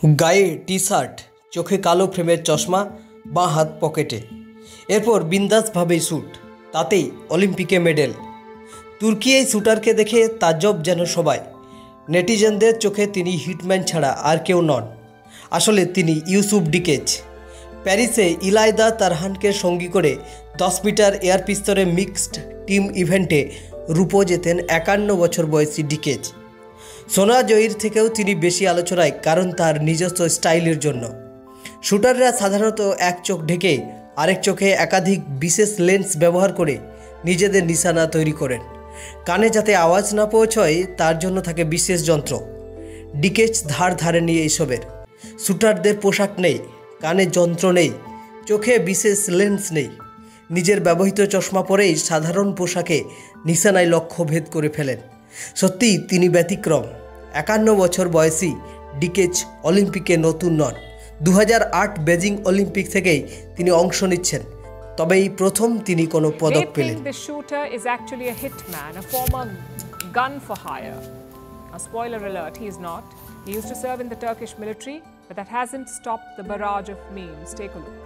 গায়ে T shirt, চোখে কালো ফ্রেমের চশমা, বাঁ হাত পকেটে, এরপর বিন্দাসভাবেই শ্যুট, তাতেই অলিম্পিকে মেডেল। তুর্কি এই শ্যুটারকে দেখে তাজ্জব যেন সবাই। নেটিজেনদের চোখে তিনি হিটম্যান ছাড়া আর কেউ নন। আসলে তিনি ইউসুফ ডিকেজ। প্যারিসে ইলাইদা তারহানকে সঙ্গী করে 10 মিটার এয়ার পিস্তলে মিক্সড টিম ইভেন্টে রূপো জেতেন 51 বছর বয়সী ডিকেজ। সোনা জয়ীর থেকেও তিনি বেশি আলোচনায়, কারণ তার নিজস্ব স্টাইলের জন্য। শ্যুটাররা সাধারণত এক চোখ ঢেকে আরেক চোখে একাধিক বিশেষ লেন্স ব্যবহার করে নিজেদের নিশানা তৈরি করেন। কানে যাতে আওয়াজ না পৌঁছয় তার জন্য থাকে বিশেষ যন্ত্র। ডিকেজ ধার ধারেনি এইসবের। শ্যুটারদের পোশাক নেই, কানে যন্ত্র নেই, চোখে বিশেষ লেন্স নেই। নিজের ব্যবহৃত চশমা পরেই সাধারণ পোশাকে নিশানায় লক্ষ্য ভেদ করে ফেলেন। সত্যিই তিনি ব্যতিক্রম। 51 বছর বয়সী ডিকেজ অলিম্পিকে নতুন নন। 2008 বেজিং অলিম্পিক থেকেই তিনি অংশ নিচ্ছেন, তবে এই প্রথম তিনি কোনো পদক পেলেন। The shooter is actually a hitman, a former gun for hire. A spoiler alert, he is not. He used to serve in the Turkish military, but that hasn't stopped the barrage of memes. Take a look.